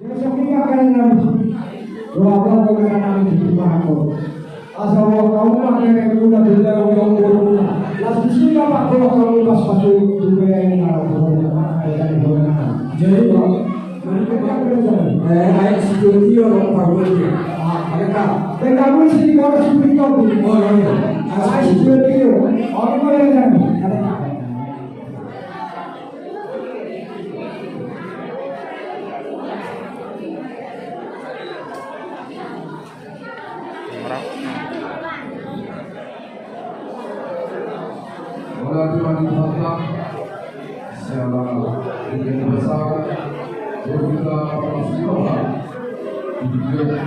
Filosofinya akan nabi. Doa kau nabi di mana? Asal kau nak guna benda yang guna. Lalu sudah pak kalau pas masuk juga yang jadi ayat security orang Pakistan. Mereka mesti kalau security orang ayat security orang mana ni? Orang Tuhan dihantar secara dengan besar kita bersyukur juga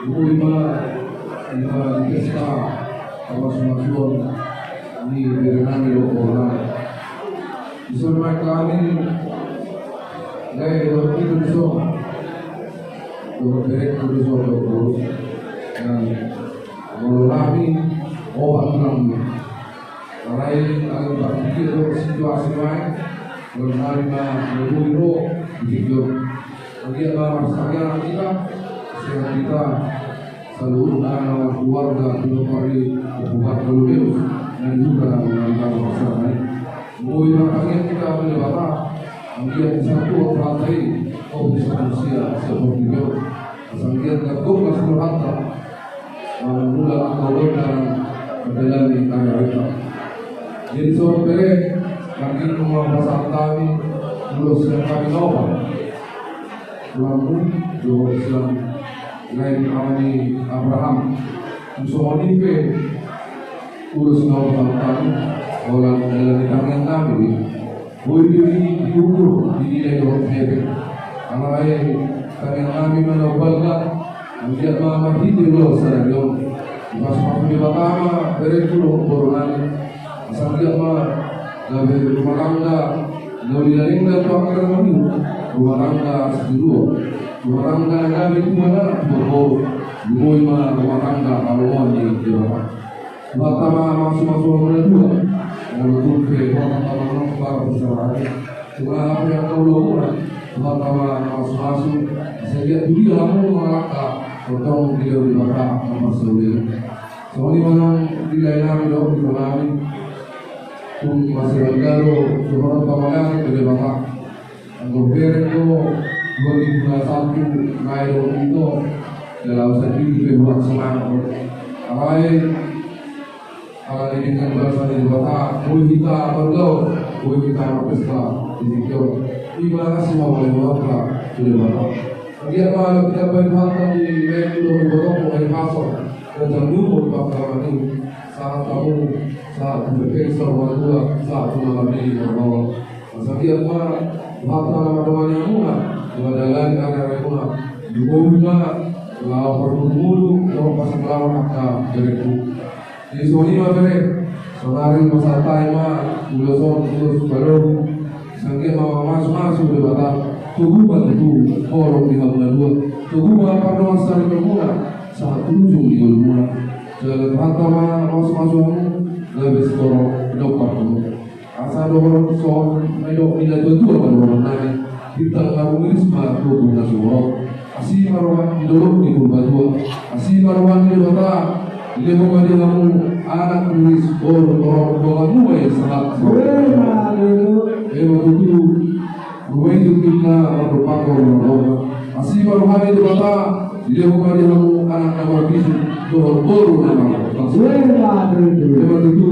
lima kita bersyukur di berenang orang disuruh kami dari waktu itu berberek itu dan melalui obat kami. Lain akan berpikir situasi lain, menerima berburu, begitu. Melihat masalah kita, sehat kita, seluruh anak keluarga kembali berbuat terlebih dan juga menangkan masalah lain. Mungkin makanya kita mendapat ambil satu rantai ofisi manusia seperti itu. Sangkian takut masuk harta, menolak kawin dan menjalani karya kita. Jadi sore kami rumah pasal kami dulu sedang kami nopo, lalu dulu Islam lain kami Abraham, musuhoni pe urus nopo kami orang dalam tangan kami, boleh diukur di nilai dua pepe, alai kami menobalkan, menjadi mama hidup seharian, pas waktu pertama berencana koronaan. Asal mah dari rumah tangga, dari lainnya tu akan ramai. Rumah tangga sedulu, rumah tangga kami itu mana berbohong, rumah tangga kalau di Jawa. Pertama masuk orang dua, orang tu pertama nampak bersama. Cuma apa yang kau lakukan? Pertama masuk, sejak dulu kamu melangkah, potong dia di bawah masuk dia. Soalnya mana di lain di bawah masih baru seorang kawalan dari bapak gubernur 2021 Mayo itu dalam segi buat semangat awalnya kalau dengan bahasa di bapak kita perlu kita pesta di situ ibarat semua boleh bapak dari bapak dia kalau kita berhati di menu bapak boleh masuk dan dulu bapak ini saat kamu saat berpikir sama dua saat mengalami bahwa masalah apa bahasa nama-namanya mula adalah negara mula juga lalu perlu kalau pasang lawan akan beriku di sini macam saudari masa taima uloson ulus baru sangke mama masuk di batas tubuh bantu orang di hamba dua tubuh apa doang sari bermula saat ujung di mula jalan pertama masuk lebih sekolah dokter dulu. Asal orang soal medok tidak betul orang nanti kita ngaruhi semua tubuh nasional. Asih maruan dulu di Purbadua. Asih maruan di kota. Dia mengajar kamu anak tulis orang kamu yang sangat. Begitu. Gue itu kita berpakai orang. Asih maruan di kota. Dia mengajar kamu anak nomor bisu baru nama. Memang itu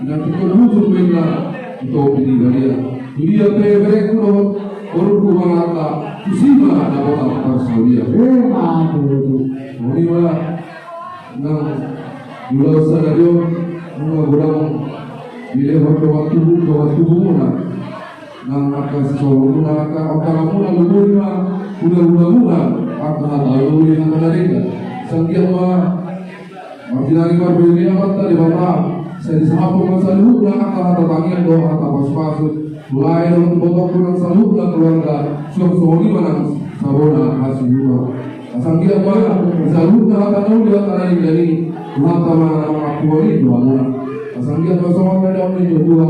nanti terwujud mereka untuk dia berek pun orang rumah kata musibah dapat apa sahaja. Ini malah nang jual sadario mengurang bila waktu mana nang akan sesuatu nang akan mula udah akan lalu yang ada sangkian masih lagi berbeda apa tadi bapak saya disapu dengan salut dan akan datangnya doa atau pas-pas mulai dengan botok dengan salut dan keluarga suami mana sabona hasil juga asal dia mana salut dan akan dia akan dari Tuhan sama nama Tuhan itu asal dia bersama dengan dua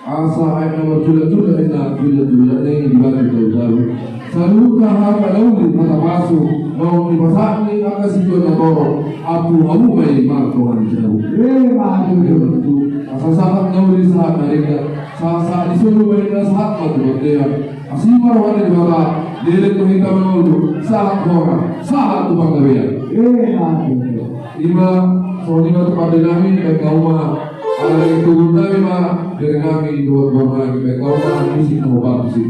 asa ay nawatula-tula na tula-tula na yung iba dito-dalo. Sa luka ha kalawin matapaso, mau ipasaan ni ang kasito na to, apu-amu may magkuhan siya. Sasakat na uli sa narika, sa isulubayin na sa hatmat niya. Asimar wala di ba dilit mo hita manulo sa hakora, sa hatubang gabiyan. Lima, so lima ito pa namin, kay kauma, alam yung tugod namin dari kami buat bornang, kay kauma, musik na mabang musik.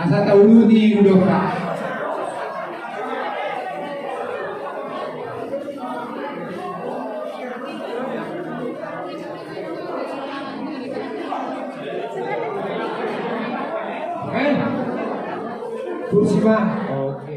asa taulu di udoka. Oke, kursi mah. Oke.